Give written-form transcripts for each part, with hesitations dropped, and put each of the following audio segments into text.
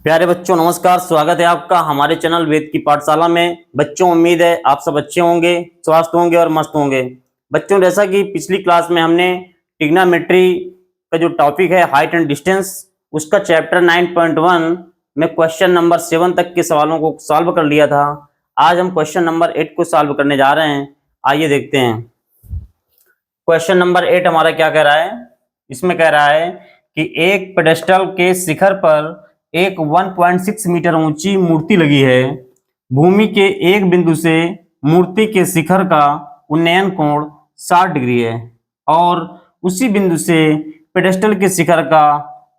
प्यारे बच्चों नमस्कार। स्वागत है आपका हमारे चैनल वेद की पाठशाला में। बच्चों उम्मीद है आप सब अच्छे होंगे, स्वस्थ होंगे और मस्त होंगे। बच्चों जैसा कि पिछली क्लास में हमने ट्रिग्नोमेट्री का जो टॉपिक है हाइट एंड डिस्टेंस, उसका चैप्टर 9.1 में क्वेश्चन नंबर 7 तक के सवालों को सॉल्व कर लिया था। आज हम क्वेश्चन नंबर 8 को सॉल्व करने जा रहे हैं। आइए देखते हैं क्वेश्चन नंबर 8 हमारा क्या कह रहा है। इसमें कह रहा है कि एक पेडेस्टल के शिखर पर एक 1.6 मीटर ऊंची मूर्ति लगी है। भूमि के एक बिंदु से मूर्ति के शिखर का उन्नयन कोण 60 डिग्री है और उसी बिंदु से पेडेस्टल के शिखर का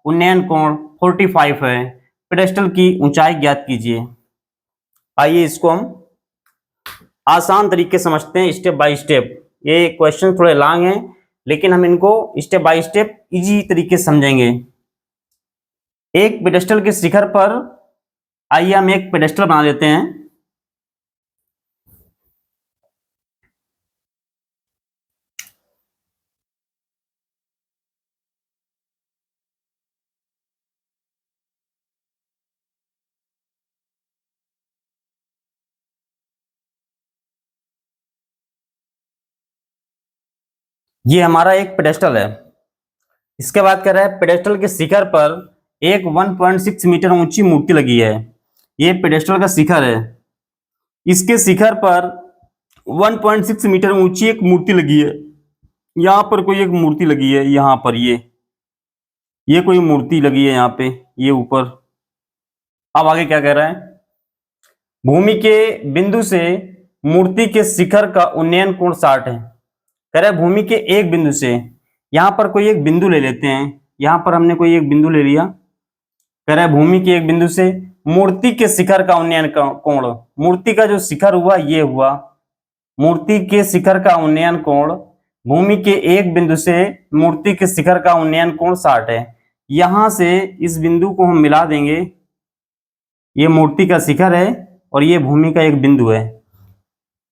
उन्नयन कोण 45 है। पेडेस्टल की ऊंचाई ज्ञात कीजिए। आइए इसको हम आसान तरीके से समझते हैं, स्टेप बाय स्टेप। ये क्वेश्चन थोड़े लॉन्ग हैं लेकिन हम इनको स्टेप बाय स्टेप इजी तरीके से समझेंगे। एक पेडेस्टल के शिखर पर आइए हम एक पेडेस्टल बना लेते हैं। ये हमारा एक पेडेस्टल है। इसके बाद कह रहा है पेडेस्टल के शिखर पर एक 1.6 मीटर ऊंची मूर्ति लगी है। ये पेडेस्टल का शिखर है। इसके शिखर पर 1.6 मीटर ऊंची एक मूर्ति लगी है। यहाँ पर कोई एक मूर्ति लगी है, यहाँ पर ये कोई मूर्ति लगी है यहाँ पे, ये ऊपर। अब आगे क्या कह रहा है, भूमि के बिंदु से मूर्ति के शिखर का उन्नयन कोण 60 है। कह रहा है भूमि के एक बिंदु से, यहाँ पर कोई एक बिंदु ले लेते हैं। यहाँ पर हमने कोई एक बिंदु ले लिया। कह रहा है भूमि के एक बिंदु से मूर्ति के शिखर का उन्नयन कोण, मूर्ति का जो शिखर हुआ ये हुआ, मूर्ति के शिखर का उन्नयन कोण भूमि के एक बिंदु से मूर्ति के शिखर का उन्नयन कोण 60 है। यहां से इस बिंदु को हम मिला देंगे। ये मूर्ति का शिखर है और ये भूमि का एक बिंदु है।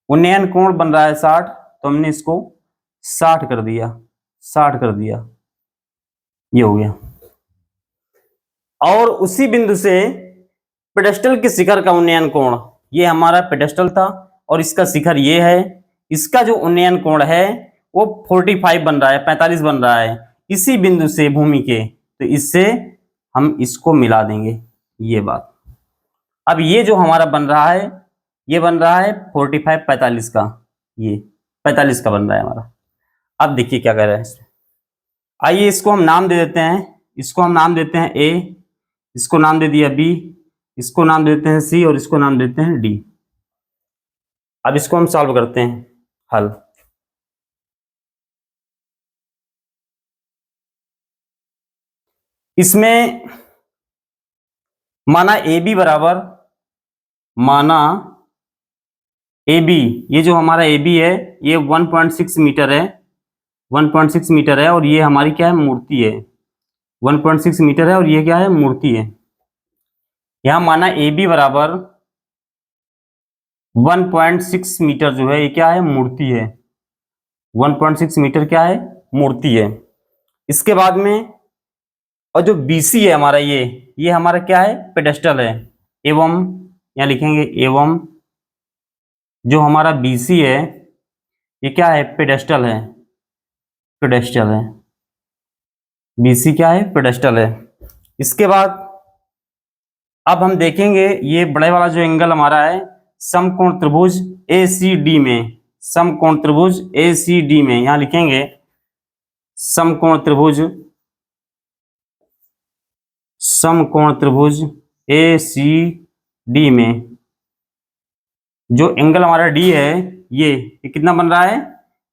उन्नयन कोण बन रहा है 60, तो हमने इसको 60 कर दिया, 60 कर दिया, ये हो गया। और उसी बिंदु से पेडेस्टल के शिखर का उन्नयन कोण, ये हमारा पेडेस्टल था और इसका शिखर ये है। इसका जो उन्नयन कोण है वो 45 बन रहा है, 45 बन रहा है इसी बिंदु से भूमि के। तो इससे हम इसको मिला देंगे, ये बात। अब ये जो हमारा बन रहा है ये बन रहा है 45 45 का, ये 45 का बन रहा है हमारा। अब देखिए क्या कर रहा है इसमें। आइए इसको हम नाम दे देते हैं। इसको हम नाम देते हैं ए, इसको नाम दे दिया बी, इसको नाम देते हैं सी और इसको नाम देते हैं डी। अब इसको हम सॉल्व करते हैं, हल। इसमें माना ए बी बराबर, माना ए बी, ये जो हमारा ए बी है ये 1.6 मीटर है, 1.6 मीटर है और ये हमारी क्या है, मूर्ति है। 1.6 मीटर है और ये क्या है, मूर्ति है। यहां माना ए बी बराबर 1.6 मीटर जो है ये क्या है, मूर्ति है। 1.6 मीटर क्या है, मूर्ति है। इसके बाद में और जो BC है हमारा, ये हमारा क्या है, पेडेस्टल है। एवं यहां लिखेंगे एवं जो हमारा BC है ये क्या है, पेडेस्टल है, पेडेस्टल है। BC क्या है, पेडेस्टल है। इसके बाद अब हम देखेंगे ये बड़े वाला जो एंगल हमारा है समकोण त्रिभुज ACD में, समकोण त्रिभुज ACD में, यहां लिखेंगे समकोण त्रिभुज, समकोण त्रिभुज ACD में जो एंगल हमारा D है ये कितना बन रहा है,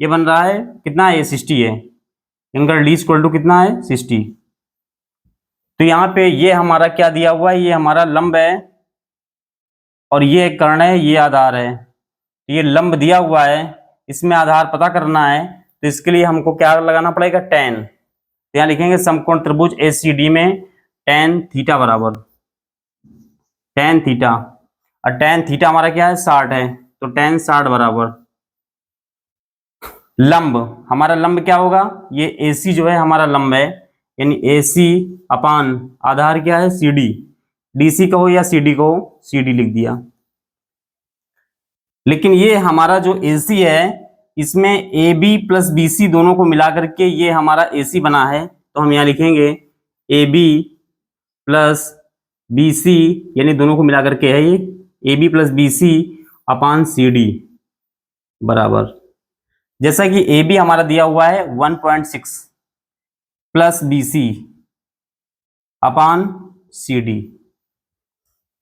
ये बन रहा है कितना है, 60 है। एंगल D इक्वल टू कितना है, 60। तो यहाँ पे ये हमारा क्या दिया हुआ है, ये हमारा लंब है और ये कर्ण है, ये आधार है। तो ये लंब दिया हुआ है, इसमें आधार पता करना है, तो इसके लिए हमको क्या लगाना पड़ेगा, tan। तो यहाँ लिखेंगे समकोण त्रिभुज ACD में tan थीटा बराबर, tan थीटा, और tan थीटा हमारा क्या है, 60 है, तो tan 60 बराबर लंब, हमारा लंब क्या होगा, ये AC जो है हमारा लंब है, यानी AC अपान आधार क्या है, CD। DC कहो या CD कहो, CD लिख दिया। लेकिन ये हमारा जो AC है इसमें AB प्लस BC दोनों को मिला करके ये हमारा AC बना है, तो हम यहाँ लिखेंगे AB प्लस BC, यानी दोनों को मिला करके है ये AB प्लस BC अपान CD बराबर, जैसा कि AB हमारा दिया हुआ है 1.6 प्लस BC अपान CD।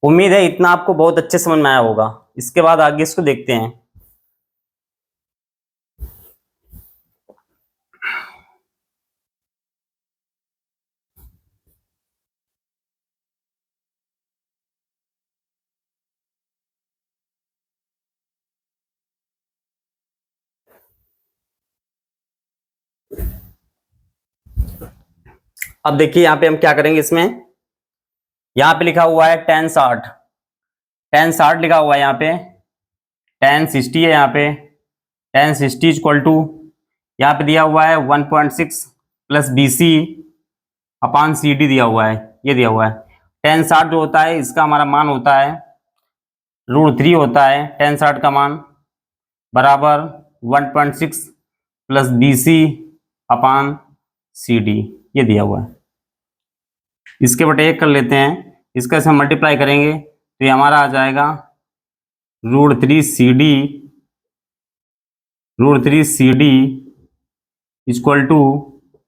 उम्मीद है इतना आपको बहुत अच्छे समझ में आया होगा। इसके बाद आगे इसको देखते हैं। अब देखिए यहाँ पे हम क्या करेंगे, इसमें यहाँ पे लिखा हुआ है tan 60, tan 60 लिखा हुआ है यहाँ पे, tan 60 है यहाँ पे, tan 60 इक्वल टू यहाँ पे दिया हुआ है 1.6 प्लस BC अपान CD दिया हुआ है, ये दिया हुआ है। tan 60 जो होता है इसका हमारा मान होता है √3 होता है, tan 60 का मान बराबर 1.6 प्लस BC अपान CD, ये दिया हुआ है। इसके बटे 1 कर लेते हैं, इसका से हम मल्टीप्लाई करेंगे तो ये हमारा आ जाएगा √3 CD equal to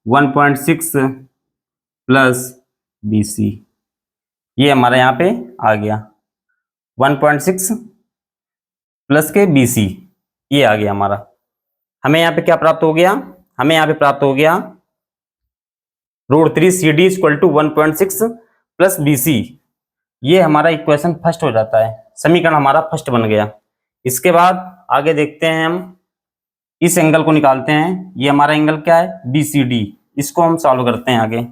1.6 plus BC, ये हमारा यहाँ पे आ गया 1.6 प्लस के BC, ये आ गया हमारा। हमें यहाँ पे क्या प्राप्त हो गया, हमें यहाँ पे प्राप्त हो गया √3 CD equal to 1.6 plus BC, ये हमारा इक्वेशन फर्स्ट हो जाता है, समीकरण हमारा फर्स्ट बन गया। इसके बाद आगे देखते हैं, हम इस एंगल को निकालते हैं, ये हमारा एंगल क्या है BCD, इसको हम सॉल्व करते हैं आगे।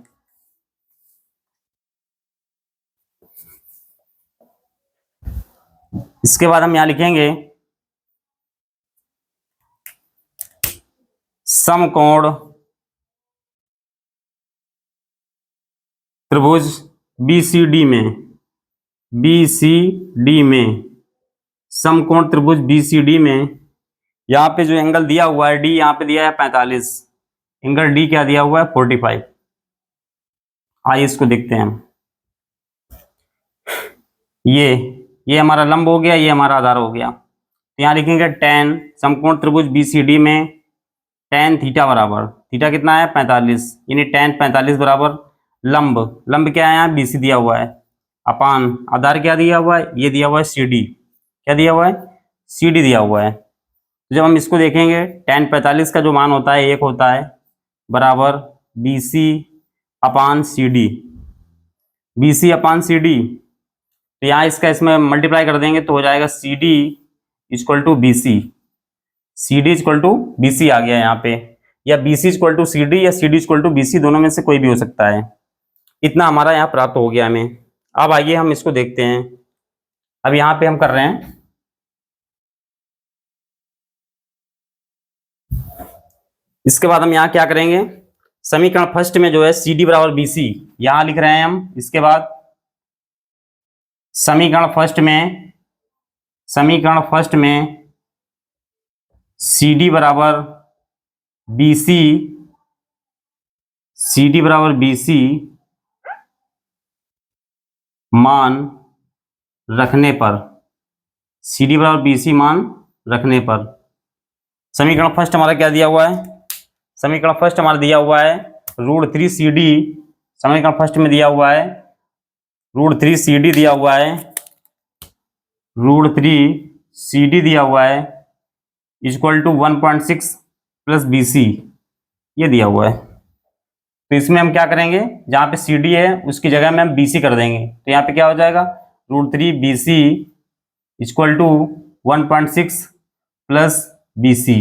इसके बाद हम यहां लिखेंगे समकोण त्रिभुज BCD में समकोण त्रिभुज BCD में यहाँ पे जो एंगल दिया हुआ है D, यहाँ पे दिया है 45, एंगल D क्या दिया हुआ है 45। आइए इसको देखते हैं हम। ये हमारा लंब हो गया, ये हमारा आधार हो गया। तो यहाँ लिखेंगे tan समकोण त्रिभुज BCD में tan थीटा बराबर, थीटा कितना है 45, यानी tan 45 बराबर लंब क्या है यहाँ BC दिया हुआ है अपान आधार क्या दिया हुआ है, ये दिया हुआ है CD, क्या दिया हुआ है CD दिया हुआ है। तो जब हम इसको देखेंगे tan 45 का जो मान होता है 1 होता है बराबर BC अपान CD, तो यहाँ इसका इसमें मल्टीप्लाई कर देंगे तो हो जाएगा CD इक्वल टू BC आ गया यहाँ पे, या BC इक्वल टू CD या CD इक्वल टू BC, दोनों में से कोई भी हो सकता है। इतना हमारा यहाँ प्राप्त हो गया हमें। अब आइए हम इसको देखते हैं। अब यहाँ पे हम कर रहे हैं, इसके बाद हम यहाँ क्या करेंगे, समीकरण फर्स्ट में जो है CD बराबर BC यहाँ लिख रहे हैं हम। इसके बाद समीकरण फर्स्ट में CD बराबर BC मान रखने पर, CD बराबर BC मान रखने पर समीकरण फर्स्ट हमारा क्या दिया हुआ है, समीकरण फर्स्ट हमारा दिया हुआ है √3 CD, समीकरण फर्स्ट में दिया हुआ है √3 CD दिया हुआ है, √3 CD दिया हुआ है इक्वल टू 1.6 प्लस BC, ये दिया हुआ है। तो इसमें हम क्या करेंगे, जहाँ पे CD है उसकी जगह में हम BC कर देंगे, तो यहाँ पे क्या हो जाएगा √3 BC equal to 1.6 plus BC,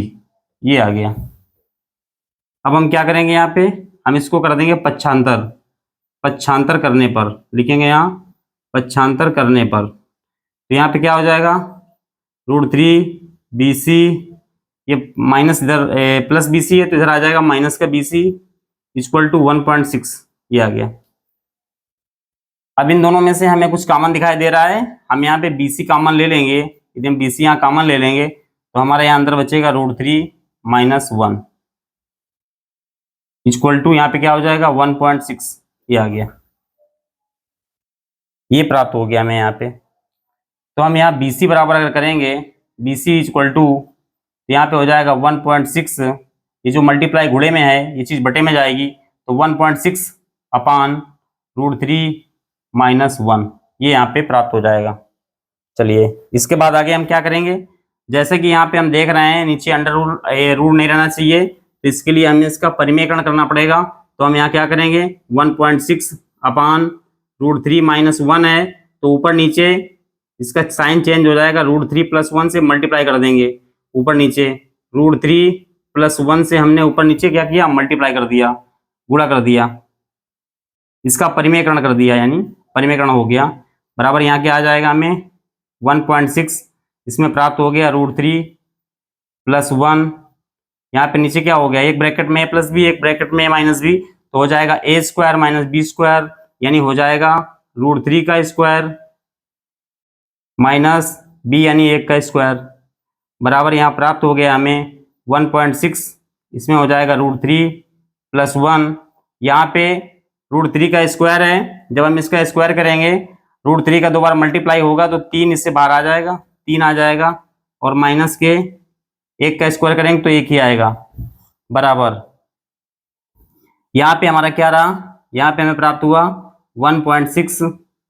ये आ गया। अब हम क्या करेंगे, यहाँ पे हम इसको कर देंगे पक्षांतर करने पर, लिखेंगे यहाँ पक्षांतर करने पर, तो यहाँ पे क्या हो जाएगा √3 BC, ये माइनस इधर प्लस BC है तो इधर आ जाएगा माइनस का BC इक्वल टू 1.6, ये आ गया। अब इन दोनों में से हमें कुछ कॉमन दिखाई दे रहा है, हम यहाँ पे BC कॉमन ले लेंगे। यदि हम BC यहाँ कॉमन ले लेंगे तो हमारे यहाँ अंदर बचेगा √3 - 1 इक्वल टू यहाँ पे क्या हो जाएगा 1.6। ये आ गया, ये प्राप्त हो गया हमें यहाँ पे। तो हम यहाँ BC बराबर अगर करेंगे, BC इक्वल टू, तो यहाँ पे हो जाएगा 1.6। ये जो मल्टीप्लाई गुणे में है ये चीज़ बटे में जाएगी, तो 1.6 अपान √3 - 1 ये यहाँ पे प्राप्त हो जाएगा। चलिए इसके बाद आगे हम क्या करेंगे, जैसे कि यहाँ पे हम देख रहे हैं नीचे अंडर रूल नहीं रहना चाहिए, तो इसके लिए हमें इसका परिमेयकरण करना पड़ेगा। तो हम यहाँ क्या करेंगे, 1.6 अपान √3 - 1 है, तो ऊपर नीचे इसका साइन चेंज हो जाएगा, √3 + 1 से मल्टीप्लाई कर देंगे ऊपर नीचे। √3 + 1 से हमने ऊपर नीचे क्या किया, मल्टीप्लाई कर दिया, गुणा कर दिया, इसका परिमेयकरण कर दिया, यानी परिमेयकरण हो गया। बराबर यहाँ क्या आ जाएगा, हमें 1.6 इसमें प्राप्त हो गया √3 + 1। यहाँ पे नीचे क्या हो गया, एक ब्रैकेट में a + b, एक ब्रैकेट में -b, तो हो जाएगा a² - b², यानी हो जाएगा √3 का स्क्वायर माइनस b यानी 1 का स्क्वायर। बराबर यहाँ प्राप्त हो गया हमें 1.6, इसमें हो जाएगा √3 + 1। यहाँ पे √3 का स्क्वायर है, जब हम इसका स्क्वायर करेंगे √3 का 2 बार मल्टीप्लाई होगा तो 3 इससे बाहर आ जाएगा, 3 आ जाएगा, और माइनस के 1 का स्क्वायर करेंगे तो 1 ही आएगा। बराबर यहाँ पे हमारा क्या रहा, यहाँ पे हमें प्राप्त हुआ 1.6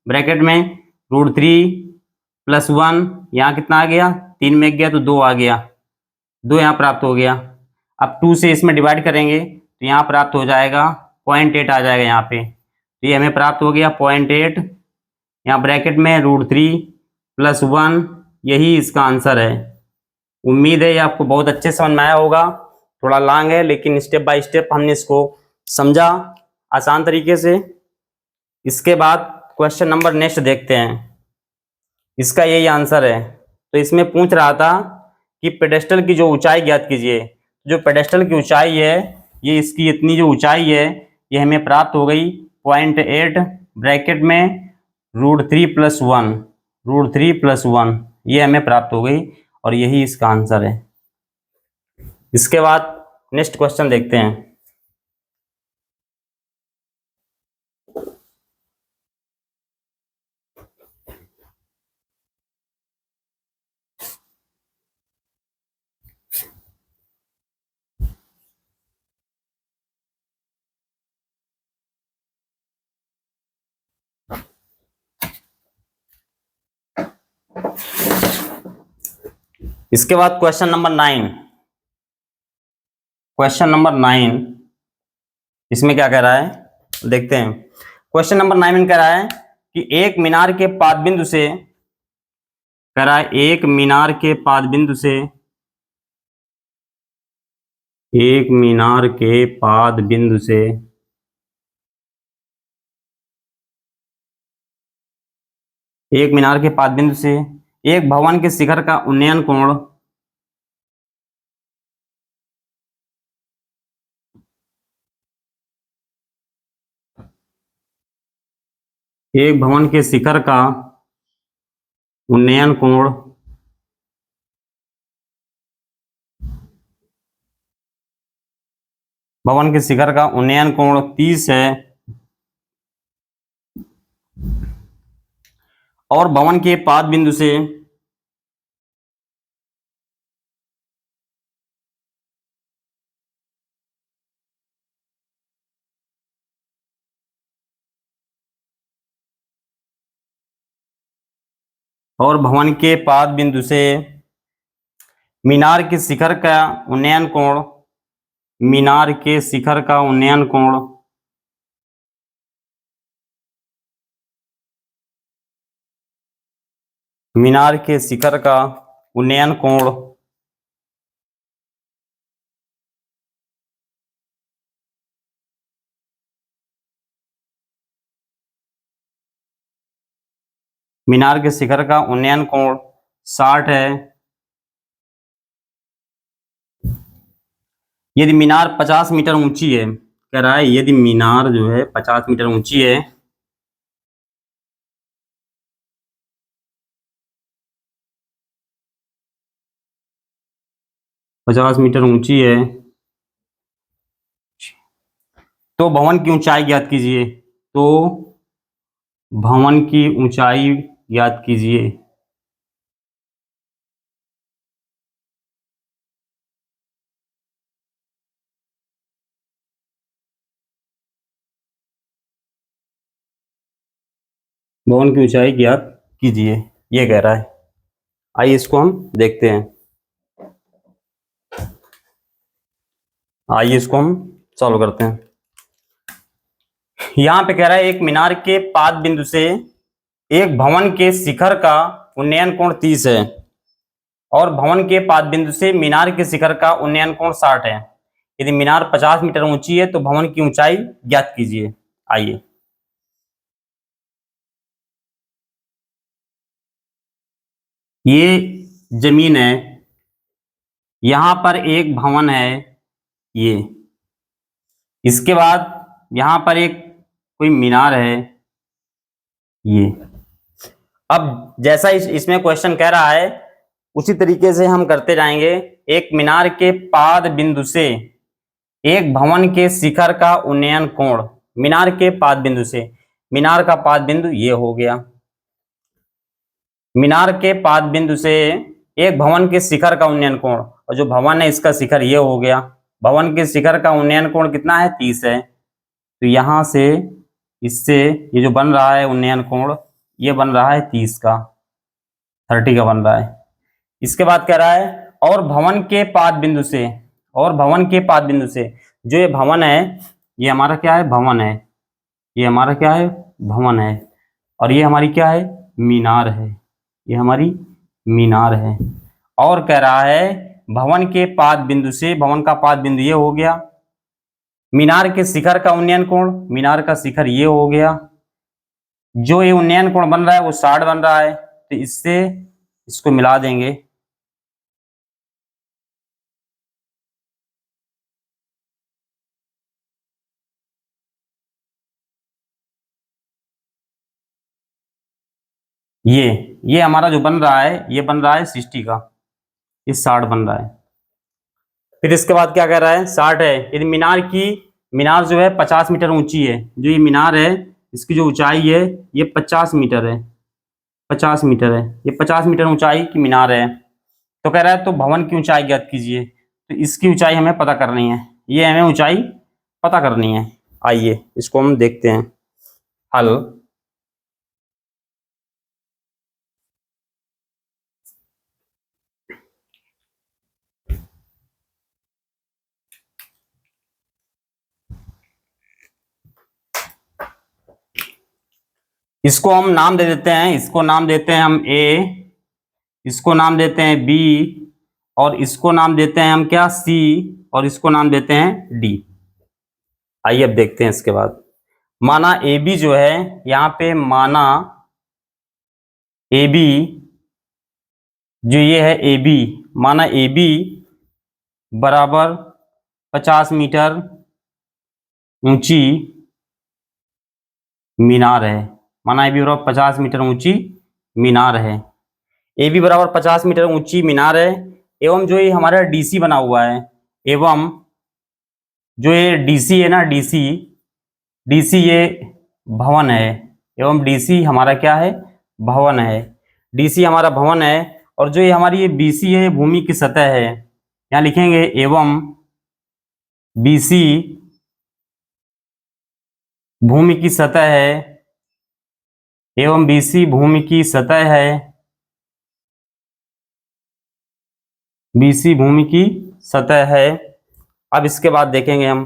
ब्रैकेट में √3 + 1, यहाँ कितना आ गया, 3 में 1 गया तो 2 आ गया, 2 यहाँ प्राप्त हो गया। अब 2 से इसमें डिवाइड करेंगे तो यहाँ प्राप्त हो जाएगा 0.8 आ जाएगा यहाँ पे, तो ये हमें प्राप्त हो गया 0.8, यहाँ ब्रैकेट में √3 + 1, यही इसका आंसर है। उम्मीद है ये आपको बहुत अच्छे समझ में आया होगा, थोड़ा लॉन्ग है लेकिन स्टेप बाय स्टेप हमने इसको समझा आसान तरीके से। इसके बाद क्वेश्चन नंबर नेक्स्ट देखते हैं, इसका यही आंसर है। तो इसमें पूछ रहा था कि पेडेस्टल की जो ऊंचाई ज्ञात कीजिए। जो पेडेस्टल की ऊंचाई है, ये इसकी इतनी जो ऊंचाई है ये हमें प्राप्त हो गई 0.8 ब्रैकेट में √3 + 1, √3 + 1 ये हमें प्राप्त हो गई, और यही इसका आंसर है। इसके बाद नेक्स्ट क्वेश्चन देखते हैं। इसके बाद क्वेश्चन नंबर 9, क्वेश्चन नंबर 9 इसमें क्या कह रहा है देखते हैं। क्वेश्चन नंबर 9 में कह रहा है कि एक मीनार के पाद बिंदु से, कह रहा है एक मीनार के पाद बिंदु से, एक मीनार के पाद बिंदु से एक मीनार के पाद बिंदु से एक भवन के शिखर का उन्नयन कोण, एक भवन के शिखर का उन्नयन कोण भवन के शिखर का उन्नयन कोण 30 है, और भवन के पाद बिंदु से और भवन के पाद बिंदु से मीनार के शिखर का उन्नयन कोण, मीनार के शिखर का उन्नयन कोण मीनार के शिखर का उन्नयन कोण मीनार के शिखर का उन्नयन कोण 60 है। यदि मीनार 50 मीटर ऊंची है, कह रहा है यदि मीनार जो है 50 मीटर ऊंची है, 50 मीटर ऊंची है, तो भवन की ऊंचाई ज्ञात कीजिए। तो भवन की ऊंचाई ज्ञात कीजिए। भवन की ऊंचाई ज्ञात कीजिए, ये कह रहा है। आइए इसको हम देखते हैं। आइए इसको हम सॉल्व करते हैं। यहां पे कह रहा है एक मीनार के पाद बिंदु से एक भवन के शिखर का उन्नयन कोण 30 है और भवन के पाद बिंदु से मीनार के शिखर का उन्नयन कोण 60 है। यदि मीनार 50 मीटर ऊंची है तो भवन की ऊंचाई ज्ञात कीजिए। आइए, ये जमीन है, यहां पर एक भवन है, ये, इसके बाद यहां पर एक कोई मीनार है, ये। अब जैसा इसमें क्वेश्चन कह रहा है उसी तरीके से हम करते जाएंगे। एक मीनार के पाद बिंदु से एक भवन के शिखर का उन्नयन कोण, मीनार के पाद बिंदु से, मीनार का पाद बिंदु ये हो गया, मीनार के पाद बिंदु से एक भवन के शिखर का उन्नयन कोण, और जो भवन है इसका शिखर ये हो गया। भवन के शिखर का उन्नयन कोण कितना है? 30 है। तो यहां से इससे ये जो बन रहा है उन्नयन कोण, ये बन रहा है 30 का, 30 का बन रहा है। इसके बाद कह रहा है और भवन के पाद बिंदु से, और भवन के पाद बिंदु से, जो ये भवन है, ये हमारा क्या है? भवन है। ये हमारा क्या है? भवन है। और ये हमारी क्या है? मीनार है। ये हमारी मीनार है। और कह रहा है भवन के पाद बिंदु से, भवन का पाद बिंदु ये हो गया, मीनार के शिखर का उन्नयन कोण, मीनार का शिखर ये हो गया, जो ये उन्नयन कोण बन रहा है वो 60 बन रहा है। तो इससे इसको मिला देंगे, ये हमारा जो बन रहा है ये बन रहा है 60 का, ये 60 बन रहा है। फिर इसके बाद क्या कह रहा है? 60 है। यदि मीनार जो है 50 मीटर ऊंची है, जो ये मीनार है इसकी जो ऊंचाई है ये 50 मीटर है, 50 मीटर है, ये 50 मीटर ऊंचाई की मीनार है। तो कह रहा है तो भवन की ऊंचाई ज्ञात कीजिए। तो इसकी ऊंचाई हमें पता करनी है, ये हमें ऊंचाई पता करनी है। आइए इसको हम देखते हैं हल। इसको हम नाम दे देते हैं, इसको नाम देते हैं हम ए, इसको नाम देते हैं बी, और इसको नाम देते हैं हम क्या? सी, और इसको नाम देते हैं डी। आइए अब देखते हैं इसके बाद। माना ए बी जो है, यहां पे माना ए बी, जो ये है ए बी, माना ए बी बराबर 50 मीटर ऊंची मीनार है। माना ए बी बराबर 50 मीटर ऊंची मीनार है। ए बी बराबर 50 मीटर ऊंची मीनार है, एवं जो ये हमारा डीसी बना हुआ है, एवं जो ये डीसी है ना, डीसी ये भवन है, एवं डीसी हमारा क्या है? भवन है। डीसी हमारा भवन है, और जो ये हमारी ये बीसी है, भूमि की सतह है। यहाँ लिखेंगे एवं बीसी भूमि की सतह है, एवं बीसी भूमि की सतह है, बीसी भूमि की सतह है। अब इसके बाद देखेंगे हम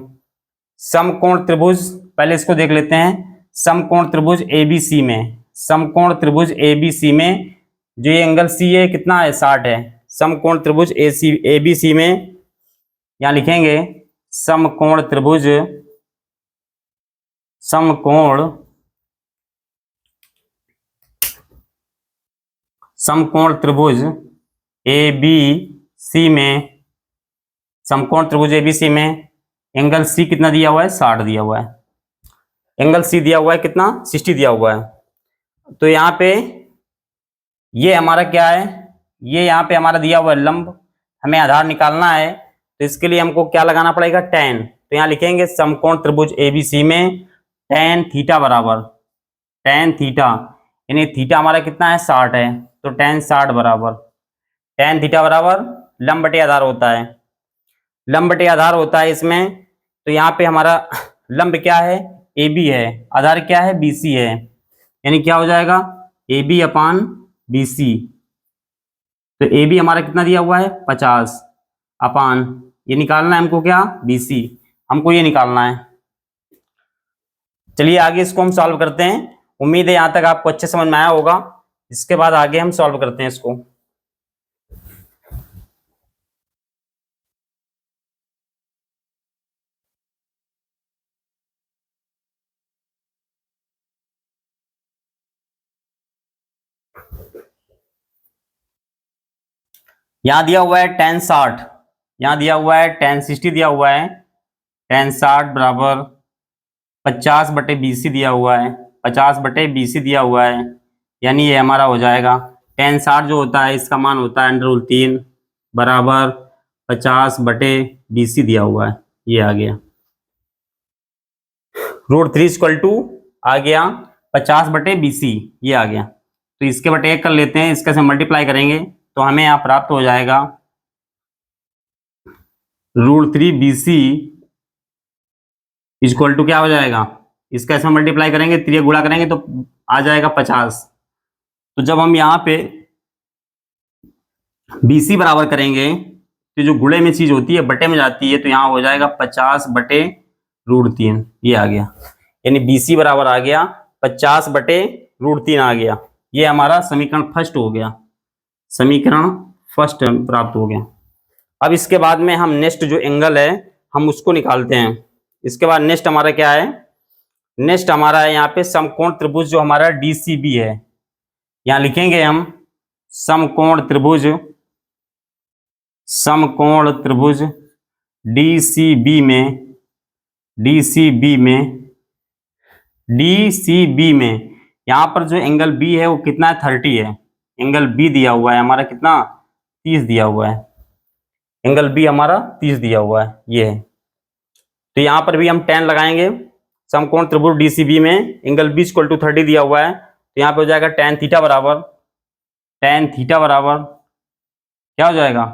समकोण त्रिभुज, पहले इसको देख लेते हैं। समकोण त्रिभुज एबीसी में, समकोण त्रिभुज एबीसी में जो ये एंगल सी है कितना है? 60 है। समकोण त्रिभुज एबीसी में यहां लिखेंगे समकोण त्रिभुज, समकोण त्रिभुज एबीसी में, समकोण त्रिभुज एबीसी में एंगल सी कितना दिया हुआ है? 60 दिया हुआ है। एंगल सी दिया हुआ है कितना? 60 दिया हुआ है। तो यहाँ पे ये हमारा क्या है? ये यहाँ पे हमारा दिया हुआ है लंब, हमें आधार निकालना है, तो इसके लिए हमको क्या लगाना पड़ेगा, tan। तो यहाँ लिखेंगे समकोण त्रिभुज ABC में tan थीटा बराबर, tan थीटा यानी थीटा हमारा कितना है 60 है, तो tan 60 बराबर tan थीटा बराबर लंब बटे आधार होता है, लंब बटे आधार होता है इसमें। तो यहाँ पे हमारा लंब क्या है, AB है, आधार क्या है, BC है, यानी क्या हो जाएगा AB अपान BC। तो AB हमारा कितना दिया हुआ है 50 अपान, ये निकालना है हमको क्या, BC, हमको ये निकालना है। चलिए आगे इसको हम सॉल्व करते हैं। उम्मीद है यहां तक आपको अच्छे समझ में आया होगा। इसके बाद आगे हम सॉल्व करते हैं इसको। यहां दिया हुआ है tan 60, यहां दिया हुआ है tan 60 दिया हुआ है, tan 60 बराबर 50 बटे BC दिया हुआ है, 50 बटे BC दिया हुआ है, यानी ये हमारा हो जाएगा tan 60 जो होता है इसका मान होता है √3 बराबर 50 बटे BC दिया हुआ है, ये आ गया √3 आ गया 50 बटे BC, ये आ गया। तो इसके बटे 1 कर लेते हैं, इसका से मल्टीप्लाई करेंगे तो हमें यहाँ प्राप्त हो जाएगा √3 BC इक्वल टू क्या हो जाएगा, इसका ऐसे मल्टीप्लाई करेंगे, त्रिय गुणा करेंगे तो आ जाएगा 50। तो जब हम यहाँ पे BC बराबर करेंगे तो जो गुणे में चीज होती है बटे में जाती है, तो यहाँ हो जाएगा 50 बटे √3, ये आ गया, यानी BC बराबर आ गया 50 बटे √3 आ गया। ये हमारा समीकरण फर्स्ट हो गया, समीकरण फर्स्ट प्राप्त हो गया। अब इसके बाद में हम नेक्स्ट जो एंगल है हम उसको निकालते हैं। इसके बाद नेक्स्ट हमारा क्या है, नेक्स्ट हमारा है यहाँ पे समकोण त्रिभुज जो हमारा DCB है। यहाँ लिखेंगे हम समकोण त्रिभुज, समकोण त्रिभुज DCB में, DCB में, DCB में यहाँ पर जो एंगल B है वो कितना है 30 है, एंगल B दिया हुआ है हमारा कितना 30 दिया हुआ है, एंगल B हमारा 30 दिया हुआ है, ये है। तो यहाँ पर भी हम tan लगाएंगे, समकोण त्रिभुज DCB में एंगल B इक्वल टू 30 दिया हुआ है, तो यहाँ पे हो जाएगा tan थीटा बराबर, tan थीटा बराबर क्या हो जाएगा,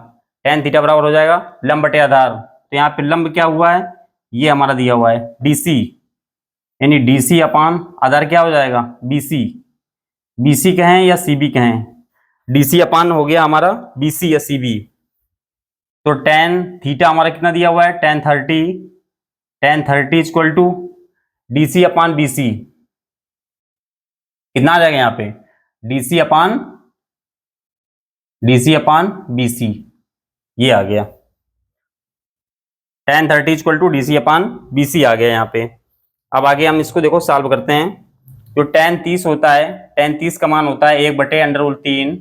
tan थीटा बराबर हो जाएगा लंब बटे आधार। तो यहाँ पे लंब क्या हुआ है, ये हमारा दिया हुआ है DC, यानी DC अपान आधार क्या हो जाएगा BC, BC कहें या CB कहें, DC अपान हो गया हमारा BC या CB। तो tan थीटा हमारा कितना दिया हुआ है tan 30 equal to DC upon BC, कितना आ जाएगा यहाँ पे DC अपान BC, ये आ गया tan 30 equal to DC upon BC आ गया यहाँ पे। अब आगे हम इसको देखो सॉल्व करते हैं। जो tan 30 होता है, tan 30 का मान होता है 1 बटे √3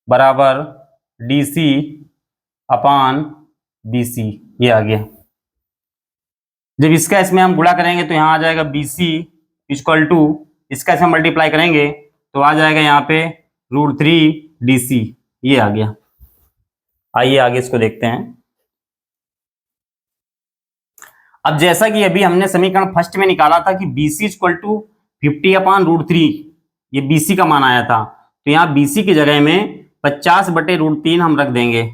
बराबर DC अपान BC, ये आ गया। जब इसका इसमें हम गुणा करेंगे तो यहाँ आ जाएगा BC इक्वल टू, इसका इसमें मल्टीप्लाई करेंगे तो आ जाएगा यहाँ पे √3 DC, ये आ गया। आइए आगे इसको देखते हैं। अब जैसा कि अभी हमने समीकरण फर्स्ट में निकाला था कि BC इक्वल टू 50 अपान √3, ये BC का मान आया था, तो यहाँ BC की जगह में 50 बटे √3 हम रख देंगे,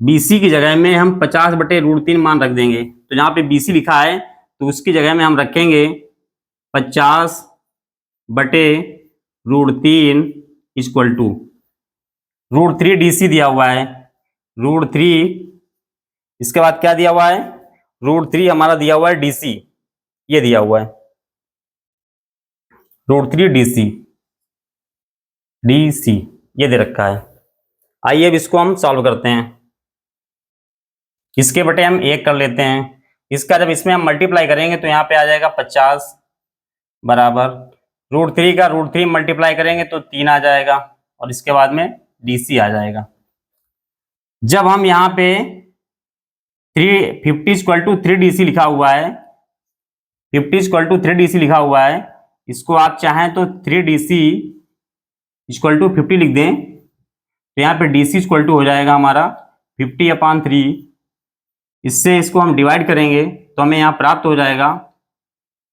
BC की जगह में हम 50 बटे √3 मान रख देंगे। तो जहाँ पे BC लिखा है तो उसकी जगह में हम रखेंगे 50 बटे √3 इक्वल टू √3 DC दिया हुआ है, √3, इसके बाद क्या दिया हुआ है √3 हमारा दिया हुआ है DC, ये दिया हुआ है √3 DC ये दे रखा है। आइए अब इसको हम सॉल्व करते हैं। इसके बटे हम 1 कर लेते हैं, इसका जब इसमें हम मल्टीप्लाई करेंगे तो यहाँ पे आ जाएगा 50 बराबर √3 का √3 मल्टीप्लाई करेंगे तो 3 आ जाएगा और इसके बाद में DC आ जाएगा। जब हम यहाँ पे 50 इक्वल टू 3 DC लिखा हुआ है, 50 इक्वल टू 3 DC लिखा हुआ है, इसको आप चाहें तो 3 DC इक्वल टू 50 लिख दें, तो यहाँ पे DC इक्वल टू हो जाएगा हमारा 50/3, इससे इसको हम डिवाइड करेंगे तो हमें यहाँ प्राप्त हो जाएगा,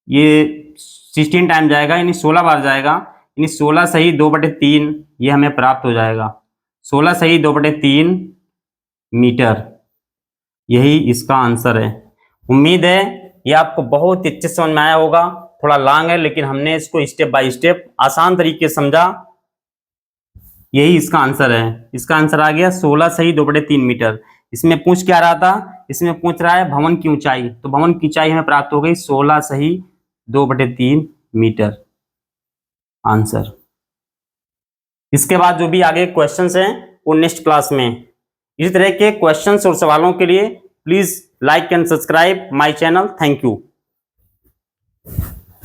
ये 16 टाइम जाएगा यानी 16 बार जाएगा, यानी 16 सही 2/3 ये हमें प्राप्त हो जाएगा। 16 सही 2/3 मीटर, यही इसका आंसर है। उम्मीद है ये आपको बहुत अच्छे से समझ में आया होगा। थोड़ा लॉन्ग है लेकिन हमने इसको स्टेप बाय स्टेप आसान तरीके से समझा। यही इसका आंसर है। इसका आंसर आ गया 16 सही 2/3 मीटर। इसमें पूछ क्या रहा था, इसमें पूछ रहा है भवन की ऊंचाई, तो भवन की ऊंचाई हमें प्राप्त हो गई 16 सही 2/3 मीटर, आंसर। इसके बाद जो भी आगे क्वेश्चंस हैं वो नेक्स्ट क्लास में। इसी तरह के क्वेश्चंस और सवालों के लिए please like and subscribe my channel. Thank you.